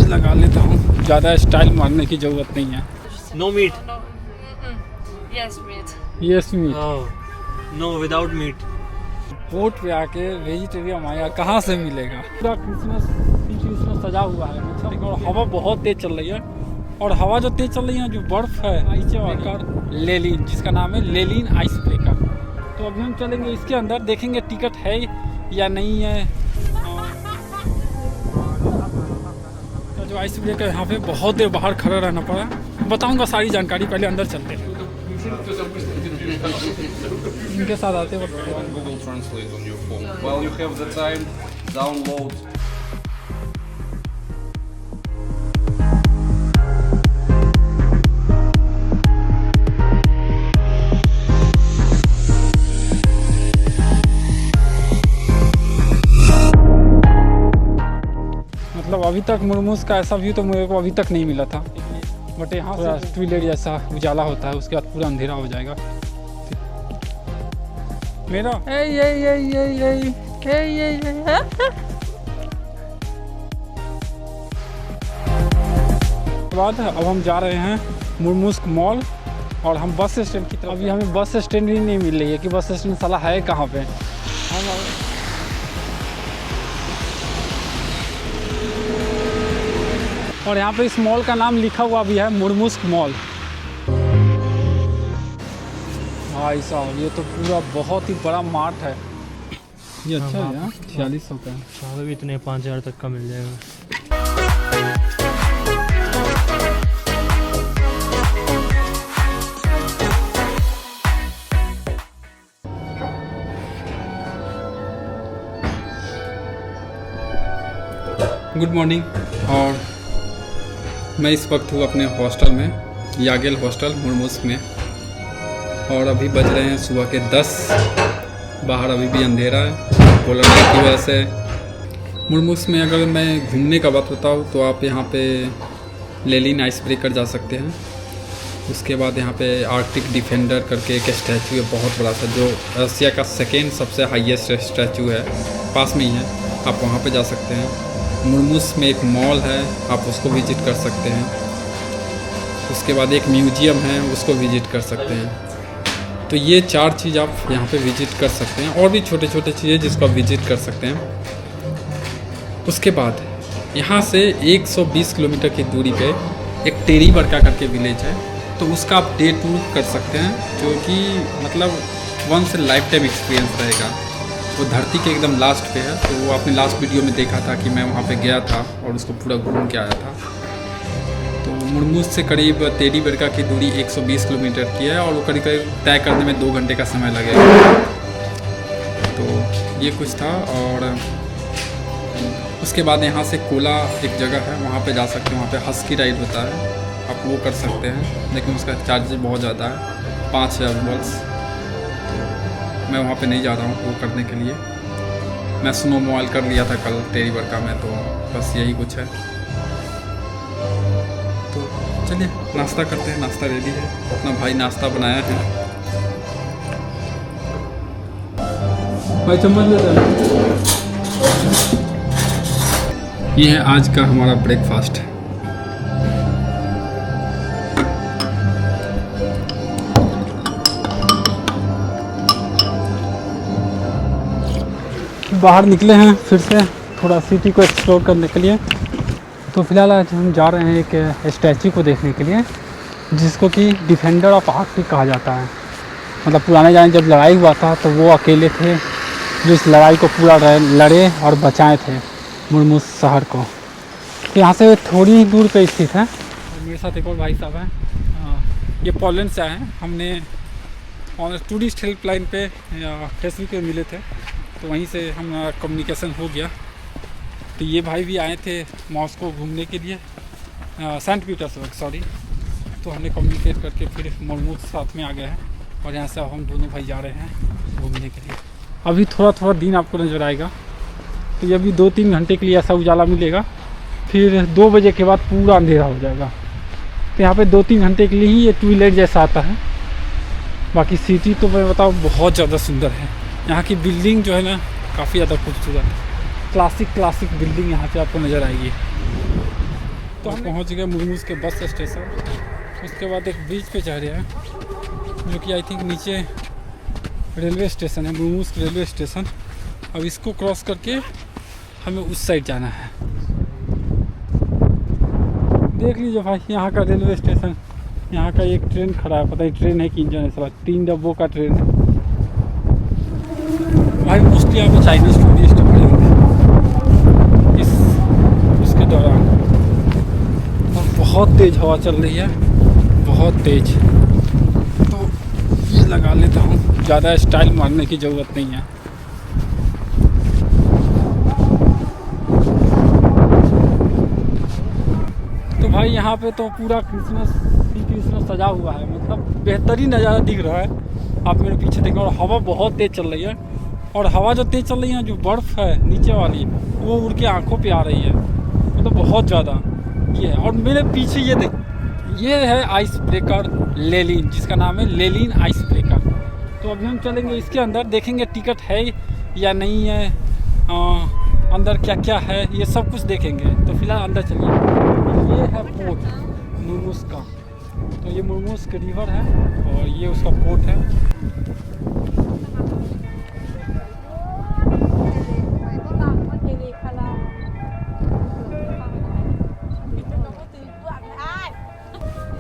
लगा लेता हूँ, ज़्यादा स्टाइल मारने की ज़रूरत नहीं है। No meat. Yes, meat. Yes meat. Oh, no, without meat. Boat पे आके वेजिटेरियन आया कहाँ से मिलेगा। पूरा क्रिसमस सजा हुआ है मतलब, और हवा बहुत तेज चल रही है। और हवा जो तेज चल रही है, जो बर्फ है नीचे वाली लेलिन, जिसका नाम है लेलिन आइस ब्रेकर। तो अभी हम चलेंगे इसके अंदर, देखेंगे टिकट है या नहीं है। तो जो आइस ब्रेकर यहाँ पे बहुत देर बाहर खड़ा रहना पड़ा, बताऊंगा सारी जानकारी, पहले अंदर चलते हैं। इनके साथ आते वक्त Google Translate on your phone. While you have the time, download. मतलब अभी तक मुर्मूज का ऐसा व्यू तो मेरे को अभी तक नहीं मिला था। बट यहाँ थोड़ा ट्विलेट जैसा उजाला होता है, उसके बाद पूरा अंधेरा हो जाएगा। मेरा बाद अब हम जा रहे हैं मुर्मुस्क मॉल, और हम बस स्टैंड की तरफ। अभी हमें बस स्टैंड भी नहीं मिल रही है कि बस स्टैंड साला है कहाँ पे। और यहाँ पे इस मॉल का नाम लिखा हुआ भी है मुर्मुस्क मॉल। भाई साहब ये तो पूरा बहुत ही बड़ा मार्ट है। ये अच्छा है यार, 4600 का है। चावल भी इतने 5000 तक का मिल जाएगा। Good morning. और मैं इस वक्त हूँ अपने हॉस्टल में, यागेल हॉस्टल मुर्मुस्क में। और अभी बज रहे हैं सुबह के 10। बाहर अभी भी अंधेरा है पोलर लाइट की वजह से। मुर्मुस्क में अगर मैं घूमने का बात बताऊँ तो आप यहाँ पे लेलिन आइस ब्रेकर जा सकते हैं। उसके बाद यहाँ पे आर्कटिक डिफेंडर करके एक स्टैचू है बहुत बड़ा सा, जो रसिया का सेकेंड सबसे हाईएस्ट स्टैचू है, पास में ही है, आप वहाँ पे जा सकते हैं। मुर्मुस्क में एक मॉल है, आप उसको विजिट कर सकते हैं। उसके बाद एक म्यूजियम है, उसको विजिट कर सकते हैं। तो ये 4 चीज़ आप यहाँ पे विजिट कर सकते हैं, और भी छोटे छोटे चीज़ें जिसको आप विजिट कर सकते हैं। उसके बाद यहाँ से 120 किलोमीटर की दूरी पे एक टेरी बरका करके विलेज है, तो उसका आप डे टूर कर सकते हैं, जो कि मतलब वंस लाइफ टाइम एक्सपीरियंस रहेगा। वो धरती के एकदम लास्ट पे है, तो वो आपने लास्ट वीडियो में देखा था कि मैं वहाँ पे गया था और उसको पूरा घूम के आया था। तो मुर्मुस्क से करीब टेरी बरका की दूरी 120 किलोमीटर की है, और वो करीब तय करने में 2 घंटे का समय लगेगा। तो ये कुछ था। और उसके बाद यहाँ से कोला एक जगह है, वहाँ पे जा सकते हैं। वहाँ पे हस्की राइड होता है, आप वो कर सकते हैं, लेकिन उसका चार्ज बहुत ज़्यादा है, 5000 रूबल्स। मैं वहाँ पे नहीं जा रहा हूँ वो करने के लिए। मैं स्नो मोबाइल कर लिया था कल टेरी बरका में, तो बस यही कुछ है। तो चलिए नाश्ता करते हैं। नाश्ता रेडी है, अपना भाई नाश्ता बनाया है। भाई चम्मच लेते हैं। ये है आज का हमारा ब्रेकफास्ट। बाहर निकले हैं फिर से थोड़ा सिटी को एक्सप्लोर करने के लिए। तो फिलहाल आज हम जा रहे हैं एक स्टैचू को देखने के लिए, जिसको कि डिफेंडर ऑफ आर्कटिक कहा जाता है। मतलब पुराने ज़माने जब लड़ाई हुआ था तो वो अकेले थे जो इस लड़ाई को पूरा लड़े और बचाए थे मुर्मुस्क शहर को। तो यहाँ से थोड़ी ही दूर पे स्थित है। मेरे साथ एक और भाई साहब हैं, ये पोलैंड से आए हैं। हमने टूरिस्ट हेल्पलाइन पे फेसबुक पे मिले थे, तो वहीं से हमारा कम्युनिकेशन हो गया। तो ये भाई भी आए थे मॉस्को घूमने के लिए, सेंट पीटर्सबर्ग सॉरी। तो हमने कम्युनिकेट करके फिर मुर्मुस्क साथ में आ गए हैं, और यहाँ से हम दोनों भाई जा रहे हैं घूमने के लिए। अभी थोड़ा थोड़ा दिन आपको नज़र आएगा, तो ये अभी 2-3 घंटे के लिए ऐसा उजाला मिलेगा, फिर 2 बजे के बाद पूरा अंधेरा हो जाएगा। तो यहाँ पे 2-3 घंटे के लिए ही ये ट्विलाइट जैसा आता है। बाकी सिटी तो मैं बताऊँ बहुत ज़्यादा सुंदर है। यहाँ की बिल्डिंग जो है ना काफ़ी ज़्यादा खूबसूरत है। क्लासिक बिल्डिंग यहाँ पे आपको नज़र आएगी। तो हम पहुंच गए मुर्मूज के बस स्टेशन। उसके बाद एक ब्रिज पे चढ़ रहे हैं जो कि आई थिंक नीचे रेलवे स्टेशन है, मुर्मूज रेलवे स्टेशन। अब इसको क्रॉस करके हमें उस साइड जाना है। देख लीजिए भाई यहाँ का रेलवे स्टेशन। यहाँ का एक ट्रेन खड़ा है, पता नहीं ट्रेन है कि इंजन है, साला 3 डब्बों का ट्रेन है भाई। मोस्टली यहाँ पे चाइनीज टूरिस्ट पड़े होंगे इस उसके दौरान। और बहुत तेज़ हवा चल रही है, बहुत तेज़। तो ये लगा लेता हूँ, ज़्यादा स्टाइल मारने की ज़रूरत नहीं है। तो भाई यहाँ पे तो पूरा क्रिसमस सजा हुआ है, मतलब बेहतरीन नज़ारा दिख रहा है। आप मेरे पीछे देखें, और हवा बहुत तेज़ चल रही है। और हवा जो तेज़ चल रही है, जो बर्फ़ है नीचे वाली, वो उड़ के आँखों पे आ रही है, मतलब बहुत ज़्यादा ये है। और मेरे पीछे ये देख, ये है आइस ब्रेकर लेलिन, जिसका नाम है लेलिन आइस ब्रेकर। तो अभी हम चलेंगे इसके अंदर, देखेंगे टिकट है या नहीं है, अंदर क्या क्या है, ये सब कुछ देखेंगे। तो फिलहाल अंदर चलिए। ये है पोर्ट मुर्मूज का। तो ये मुर्मूज के रिवर है और ये उसका पोर्ट है।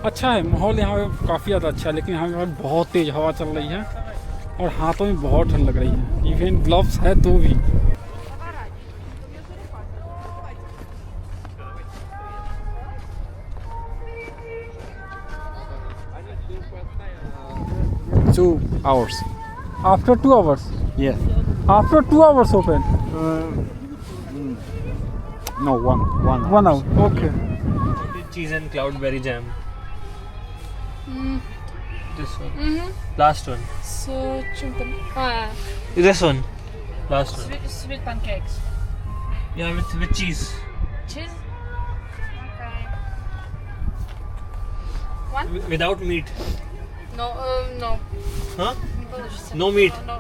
अच्छा है माहौल यहाँ पे, काफ़ी ज़्यादा अच्छा है। लेकिन यहाँ पे बहुत तेज़ हवा चल रही है और हाथों में बहुत ठंड लग रही है। इवन ग्लव्स है तो भी। Two hours. After 2 hours? Yes. After 2 hours open? No, one. 1 hour. Okay. Cheese and cloudberry jam. This one. Last one. So, chimpan. This one. Last one. Sweet pancakes. Yeah, with cheese. Cheese? Okay. One? Without meat. No, no. Huh? Polish. No meat. No.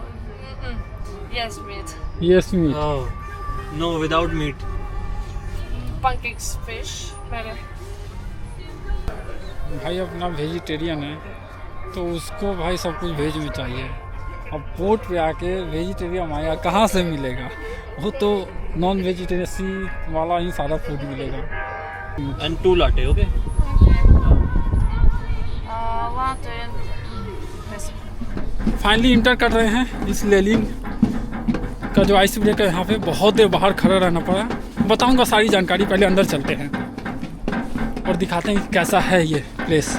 Yes, meat. Yes, meat. Oh. No, without meat. Pancakes, fish, better. भाई अपना vegetarian है तो उसको भाई सब कुछ veg में चाहिए। अब बोट पे आके वेजिटेरियन आएगा कहाँ से मिलेगा? वो तो नॉन वेजिटेरियन वाला ही सारा फूड मिलेगा। And 2 latte, okay? Latte and this. Finally inter कर रहे हैं इस लेलिन का जो आइस ब्रेकर। यहाँ पे बहुत देर बाहर खड़ा रहना पड़ा। बताऊंगा सारी जानकारी, पहले अंदर चलते हैं और दिखाते हैं कैसा है ये प्लेस।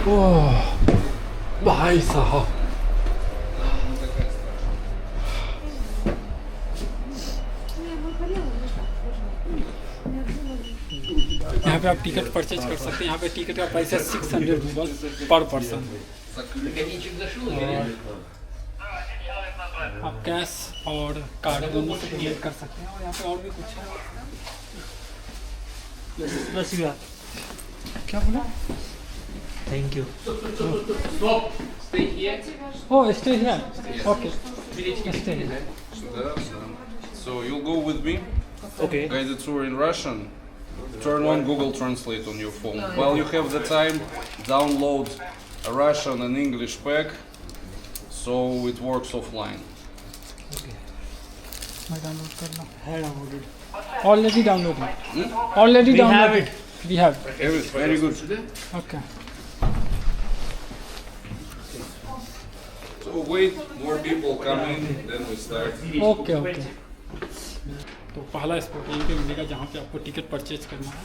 ओह भाई साहब, यहाँ पे आप टिकट परचेज कर सकते हैं। यहाँ पे टिकट का प्राइस है 600 रूपीज पर पर्सन। आप कैश और कार्ड दोनों से पेमेंट कर सकते हैं। और यहाँ पे और भी कुछ है। बस ये क्या बोला? Thank you. Oh stay here. Okay stay here. So you'll go with me. Okay. Guided tour in Russian. Turn on Google Translate on your phone. While you have the time, download a Russian and English pack, so it works offline. मैं download कर लूँ। I downloaded. Already download है। Already We have download. it. We have. Very good. Okay. So wait, more people come in, then we start. Okay okay. तो पहला spot यहीं पे मिलेगा जहाँ पे आपको टिकट परचेज करना है।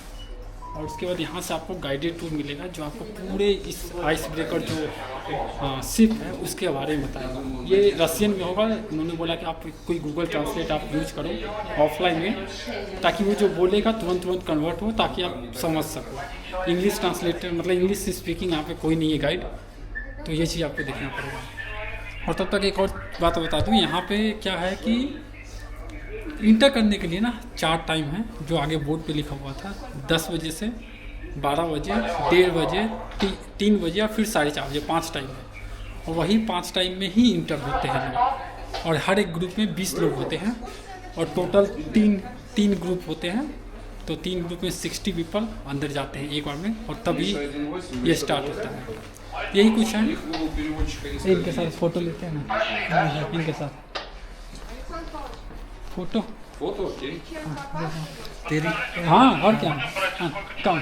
और उसके बाद यहाँ से आपको गाइडेड टूर मिलेगा जो आपको पूरे इस आइस ब्रेकर जो शिप है उसके बारे में बताएगा। ये रशियन में होगा। उन्होंने बोला कि आप कोई गूगल ट्रांसलेट आप यूज करो ऑफलाइन में, ताकि वो जो बोलेगा तुरंत कन्वर्ट हो, ताकि आप समझ सको। इंग्लिश ट्रांसलेटर मतलब इंग्लिश स्पीकिंग यहाँ पे कोई नहीं है गाइड, तो ये चीज़ आपको देखना पड़ेगा। और तब तक एक और बात बता दूँ, यहाँ पे क्या है कि इंटर करने के लिए ना 4 टाइम है जो आगे बोर्ड पे लिखा हुआ था। 10 बजे से 12 बजे, 1:30 बजे, 3 बजे और फिर 4:30 बजे, 5 टाइम है। और वही 5 टाइम में ही इंटर होते हैं लोग। और हर एक ग्रुप में 20 लोग होते हैं और टोटल तीन ग्रुप होते हैं। तो 3 ग्रुप में 60 पीपल अंदर जाते हैं एक बार में, और तभी ये स्टार्ट होता है। यही कुछ है। इनके साथ फ़ोटो लेते हैं ना, इनके साथ फ़ोटो। फोटो, окей. तेरी हाँ, और क्या। हाँ, कम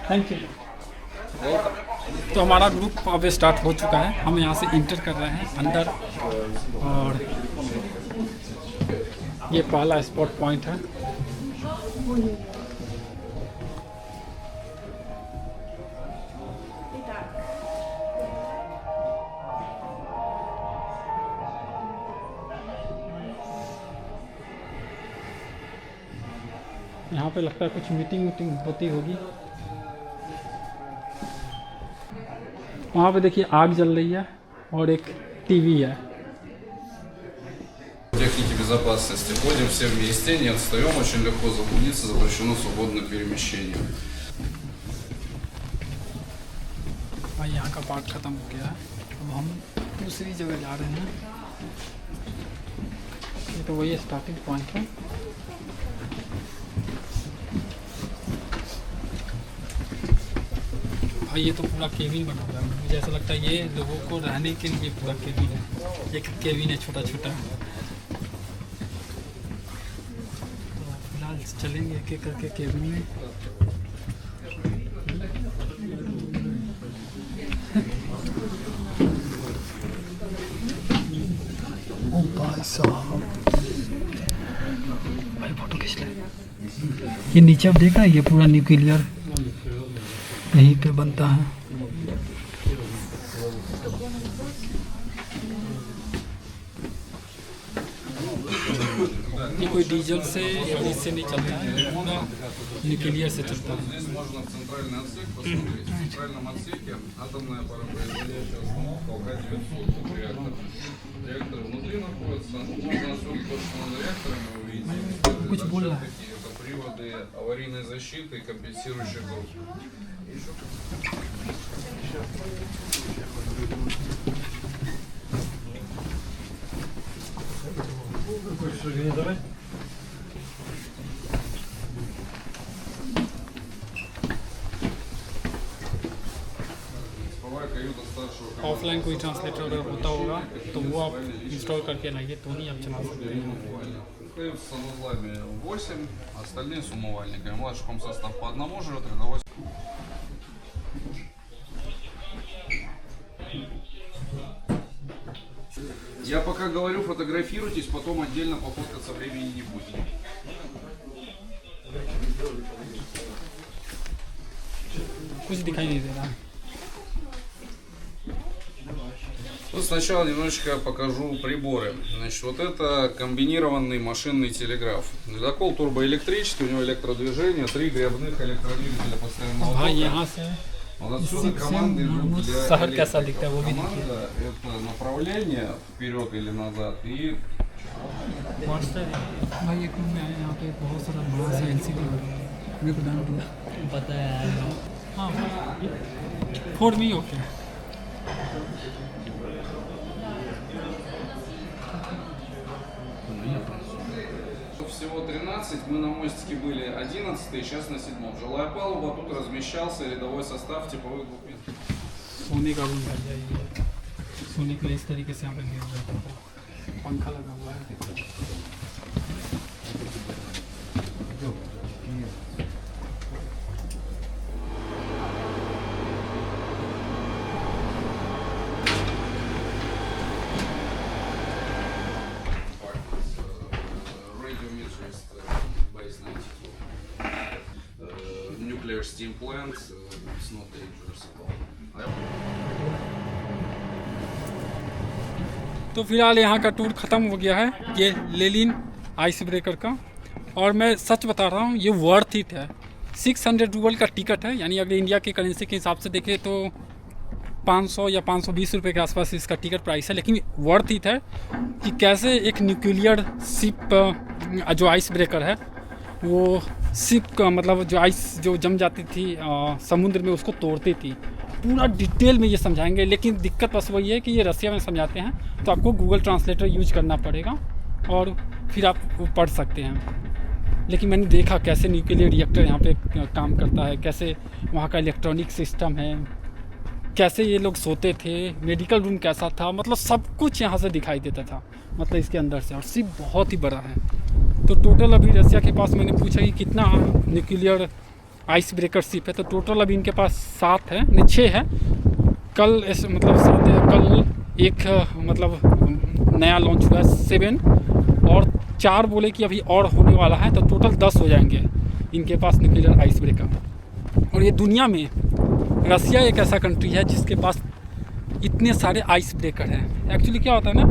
थैंक यू। तो हमारा ग्रुप अब स्टार्ट हो चुका है। हम यहाँ से इंटर कर रहे हैं अंदर, और ये पहला स्पॉट पॉइंट है। यहाँ पे लगता है कुछ मीटिंग होती होगी। वहाँ पे देखिए आग जल रही है और एक टीवी है। Техники безопасности. Ходим все вместе, не отстаем, очень легко заблудиться, запрещено свободное перемещение. भाई यहाँ का पार्ट ख़त्म हो गया है, अब हम दूसरी जगह जा रहे हैं। ये तो वही स्टार्टिंग पॉइंट है। भाई ये तो पूरा केबिन बना हुआ है, मुझे ऐसा लगता है ये लोगों को रहने के लिए पूरा केबिन है। एक केबिन है छोटा छोटा। तो फिलहाल चलेंगे एक एक करके केबिन में। ओ भाई साहब, भाई फोटो खींच ले। ये नीचे आप देख रहे हैं, ये पूरा न्यूक्लियर यहीं पे बनता है। ये कोई डीजल से या इससे नहीं चलता है, ये पूरा न्यूक्लियर से चलता है। Здесь можно в центральный отсек посмотреть. В центральном отсеке атомная паропроизводящая установка АК-900 реактор. Реакторы внутри находятся. Можно отсюда точно над реакторами увидеть. कुछ बोल रहा है। Это приводы аварийной защиты и компенсирующих групп. Каюта старшего ऑफलाइन कोई ट्रांसलेटर अगर होता होगा तो वो आप इंस्टॉल करके लाइए, तो नहीं आप चला सकते हैं। Кают с санузлами 8, остальные с умывальниками. Младший комсостав по одному живет, рядовой. Я пока говорю, фотографируйтесь, потом отдельно пофоткаться времени не будет. कुछ दिखाई नहीं दे रहा। Ну, сначала немножечко покажу приборы. Значит, вот это комбинированный машинный телеграф. Ледокол турбоэлектрический, у него электродвижение, 3 гребных электродвигателя постоянного भाई тока. यहाँ से Вот отсюда команды идут для शहर कैसा दिखता है वो भी देखिए। команда это направление вперед или назад и भाई एक रूम में आए, यहाँ पे बहुत सारा बड़ा सा एलसीडी मेरे को डाल दिया। पता है। हाँ, फॉर मी ओके। всего 13, мы на мостике были 11, сейчас на 7. Жилая палуба, тут размещался рядовой состав типовых группин. सोने का रूम है ये, सोने के लिए इस तरीके से यहाँ पे मिल जाता है। पंखा लगा हुआ है। Nuclear steam plant, it's not dangerous at all. तो फिलहाल यहाँ का टूर ख़त्म हो गया है, ये लेलिन आइस ब्रेकर का। और मैं सच बता रहा हूँ, ये वर्थ इट है। 600 रूबल का टिकट है, यानी अगर इंडिया की करेंसी के हिसाब से देखें तो 500 या 520 रुपये के आसपास इसका टिकट प्राइस है। लेकिन वर्थ इट है कि कैसे एक न्यूक्लियर शिप जो आइस ब्रेकर है वो शिप का मतलब जो आइस जो जम जाती थी समुद्र में उसको तोड़ती थी। पूरा डिटेल में ये समझाएंगे, लेकिन दिक्कत बस वही है कि ये रसिया में समझाते हैं तो आपको गूगल ट्रांसलेटर यूज करना पड़ेगा और फिर आप वो पढ़ सकते हैं। लेकिन मैंने देखा कैसे न्यूक्लियर रिएक्टर यहाँ पे काम करता है, कैसे वहाँ का इलेक्ट्रॉनिक सिस्टम है, कैसे ये लोग सोते थे, मेडिकल रूम कैसा था, मतलब सब कुछ यहाँ से दिखाई देता था, मतलब इसके अंदर से। और शिप बहुत ही बड़ा है। तो टोटल अभी रसिया के पास मैंने पूछा कि कितना न्यूक्लियर आइस ब्रेकर शिप है, तो टोटल अभी इनके पास 7 है, नहीं 6 है। कल मतलब 7 है, कल एक मतलब नया लॉन्च हुआ है 7, और 4 बोले कि अभी और होने वाला है, तो टोटल 10 हो जाएंगे इनके पास न्यूक्लियर आइस ब्रेकर। और ये दुनिया में रसिया एक ऐसा कंट्री है जिसके पास इतने सारे आइस ब्रेकर हैं। एक्चुअली क्या होता है ना,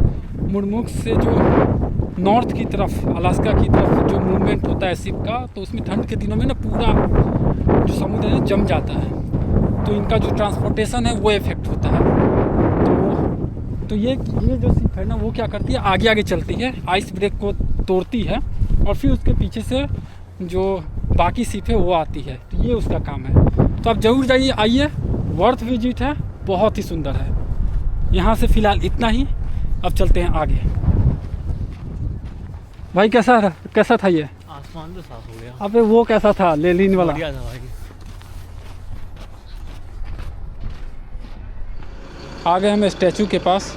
मुर्मुक्स से जो नॉर्थ की तरफ, अलास्का की तरफ जो मूवमेंट होता है शिप का, तो उसमें ठंड के दिनों में ना पूरा जो समुद्र है जम जाता है, तो इनका जो ट्रांसपोर्टेशन है वो इफेक्ट होता है। तो ये जो शिप है ना, वो क्या करती है, आगे आगे चलती है, आइस ब्रेक को तोड़ती है, और फिर उसके पीछे से जो बाकी शिप है वो आती है। तो ये उसका काम है। तो आप ज़रूर जाइए, आइए, वर्थ विजिट है, बहुत ही सुंदर है। यहाँ से फ़िलहाल इतना ही, अब चलते हैं आगे। भाई कैसा था ये? आसमान तो साफ हो गया। अबे वो कैसा था, लेलिन वाला? बढ़िया था भाई। आ गए हम स्टैचू के पास।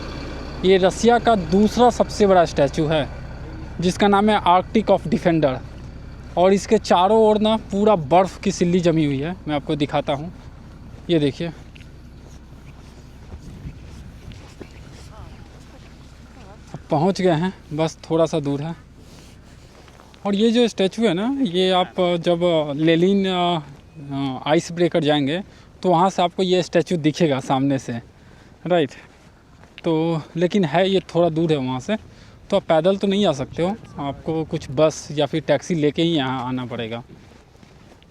ये रसिया का दूसरा सबसे बड़ा स्टैचू है, जिसका नाम है आर्कटिक ऑफ डिफेंडर। और इसके चारों ओर ना पूरा बर्फ़ की सिल्ली जमी हुई है। मैं आपको दिखाता हूँ, ये देखिए। अब पहुँच गए हैं, बस थोड़ा सा दूर है। और ये जो स्टैचू है ना, ये आप जब लेलिन आइस ब्रेकर जाएंगे तो वहाँ से आपको ये स्टैचू दिखेगा सामने से, राइट। तो लेकिन है ये थोड़ा दूर है वहाँ से, तो आप पैदल तो नहीं आ सकते हो, आपको कुछ बस या फिर टैक्सी लेके ही यहाँ आना पड़ेगा।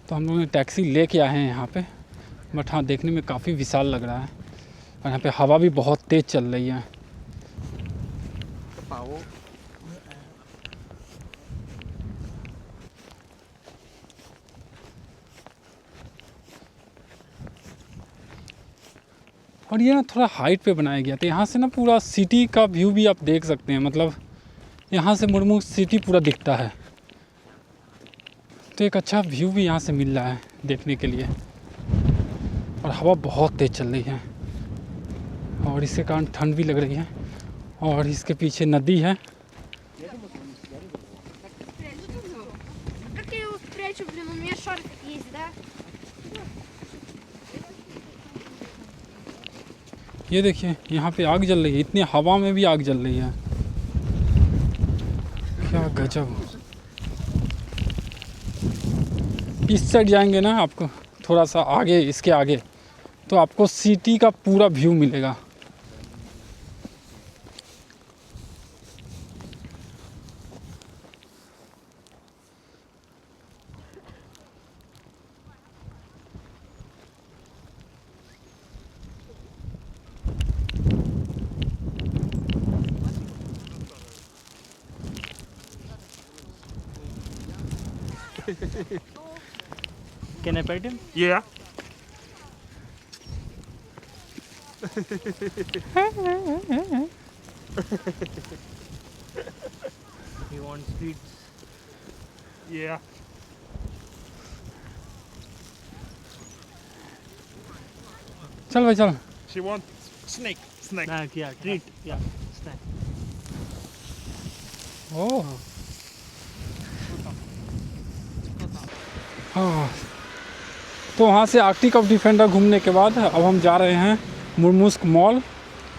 तो हम लोगों ने टैक्सी लेके आए हैं यहाँ पे। बट हाँ, देखने में काफ़ी विशाल लग रहा है, और यहाँ पे हवा भी बहुत तेज़ चल रही है। और ये ना थोड़ा हाइट पे बनाया गया था। यहाँ से ना पूरा सिटी का व्यू भी आप देख सकते हैं, मतलब यहाँ से मुर्मुक्स सिटी पूरा दिखता है। तो एक अच्छा व्यू भी यहाँ से मिल रहा है देखने के लिए। और हवा बहुत तेज़ चल रही है, और इसके कारण ठंड भी लग रही है। और इसके पीछे नदी है। Как я его спрячу, блин, у меня шарфик есть, да? ये देखिए, यहाँ पे आग जल रही है, इतनी हवा में भी आग जल रही है, क्या गजब। इस साइड जाएंगे ना आपको थोड़ा सा आगे, इसके आगे, तो आपको सिटी का पूरा व्यू मिलेगा। Can I pet him? Yeah. He wants sweets. Yeah. चल भाई चल। She wants snake. Snake. Snack, yeah, treat, yeah, snack. ओह हाँ, तो वहाँ से आर्कटिक ऑफ डिफेंडर घूमने के बाद अब हम जा रहे हैं मुर्मुस्क मॉल,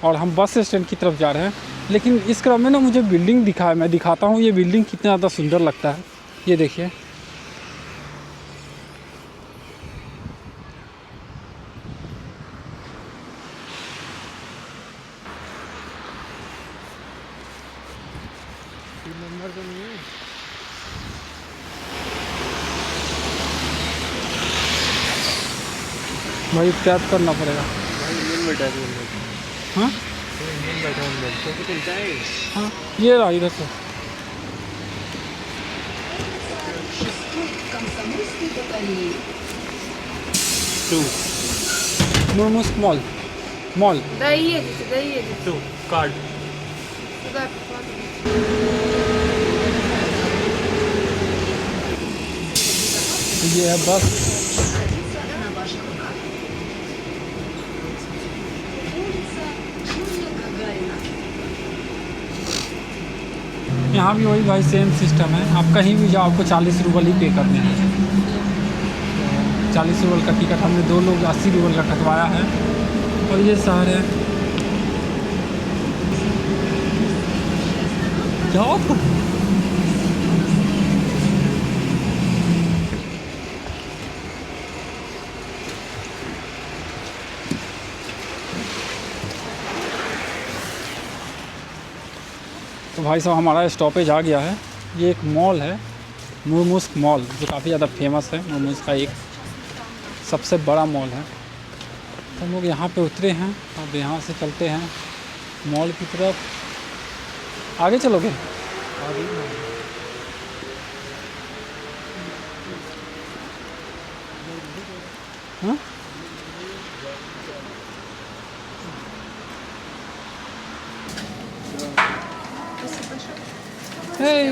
और हम बस स्टैंड की तरफ जा रहे हैं। लेकिन इस क्रम में ना मुझे बिल्डिंग दिखा है, मैं दिखाता हूँ ये बिल्डिंग कितना ज़्यादा सुंदर लगता है। ये देखिए, भाई टैप करना पड़ेगा। इंडियन बैठा है हाँ इंडियन बैठा है तो कुछ चलता है। हाँ, ये रहा इधर से। Murmus Mall. Mall. Доедете. 2 card. Туда посмотрим. ये है बस। यहाँ भी वही भाई सेम सिस्टम है, आप कहीं भी जाओ आपको 40 रूबल ही पे करने हैं। 40 रूबल का टिकट हमने 2 लोग 80 रूबल का कटवाया है। और ये शहर है, जाओ तो भाई साहब हमारा स्टॉपेज आ गया है। ये एक मॉल है, मुर्मुस्क मॉल, जो काफ़ी ज़्यादा फेमस है। मुर्मुस्क का एक सबसे बड़ा मॉल है। तो हम लोग यहाँ पे उतरे हैं, अब यहाँ से चलते हैं मॉल की तरफ। आगे चलोगे? हाँ? Hey.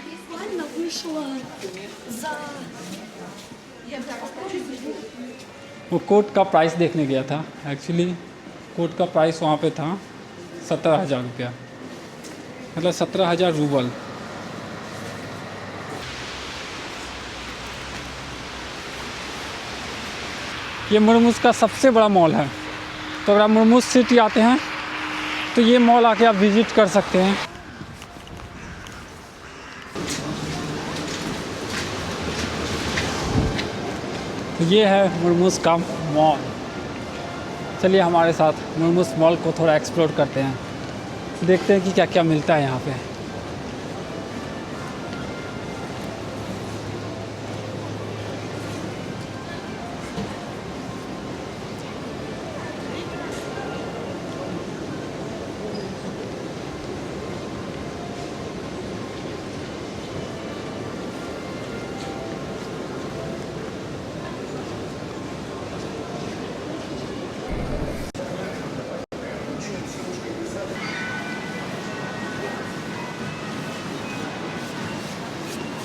Буквально вышла за... वो कोट का प्राइस देखने गया था। एक्चुअली कोट का प्राइस वहाँ पे था 17,000 रुपया, मतलब 17,000 रूबल। ये मुर्मुस का सबसे बड़ा मॉल है। तो अगर आप मुर्मुस सिटी आते हैं तो ये मॉल आके आप विज़िट कर सकते हैं। तो ये है मुर्मुस का मॉल। चलिए हमारे साथ मुर्मुस मॉल को थोड़ा एक्सप्लोर करते हैं, देखते हैं कि क्या क्या मिलता है यहाँ पे।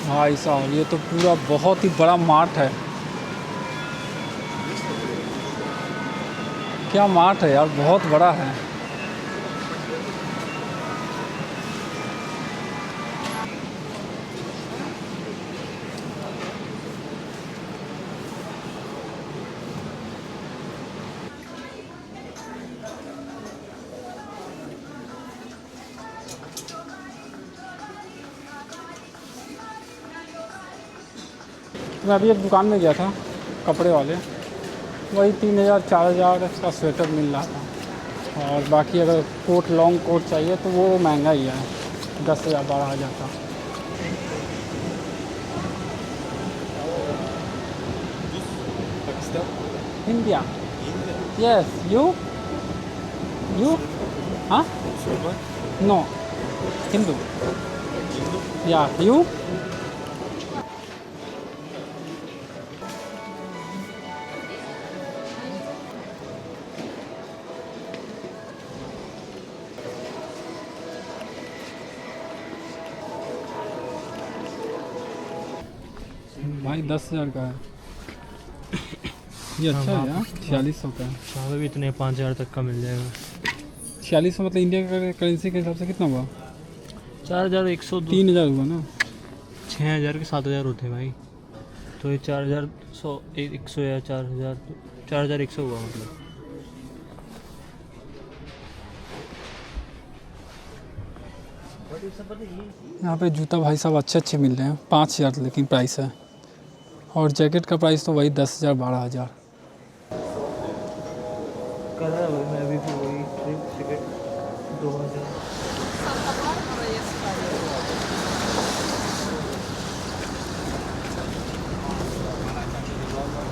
भाई साहब ये तो पूरा बहुत ही बड़ा मार्ट है। क्या मार्ट है यार, बहुत बड़ा है। मैं अभी एक दुकान में गया था कपड़े वाले, वही 3,000-4,000 का स्वेटर मिल रहा था। और बाकी अगर कोट लॉन्ग कोट चाहिए तो वो महंगा ही है, 10,000-12,000 का। इंडिया। यस। यू हाँ नो हिंदू या यू। भाई 10,000 का है ये। अच्छा है यार, 4600 का है। वहाँ पे भी इतने 5,000 तक का मिल जाएगा। 4600 मतलब इंडिया का करेंसी के हिसाब से कितना हुआ? 4,100 3,000 हुआ ना। 6,000 के 7,000 होते हैं भाई। तो ये 4,100 या 4,100 हुआ मतलब। यहाँ पे जूता भाई साहब अच्छे मिल रहे हैं, 5,000 लेकिन प्राइस है। और जैकेट का प्राइस तो वही 10,000-12,000। कर रहा है भाई, मैं अभी भी वही टिकट 2,000।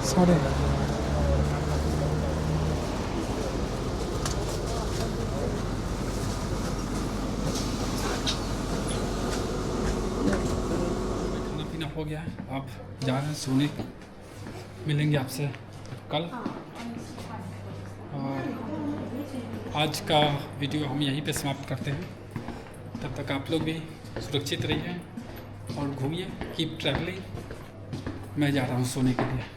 सॉरी। हो गया है, अब जा रहे हैं सोने। मिलेंगे आपसे कल। और आज का वीडियो हम यहीं पे समाप्त करते हैं। तब तक आप लोग भी सुरक्षित रहिए और घूमिए, कीप ट्रैवलिंग। मैं जा रहा हूँ सोने के लिए।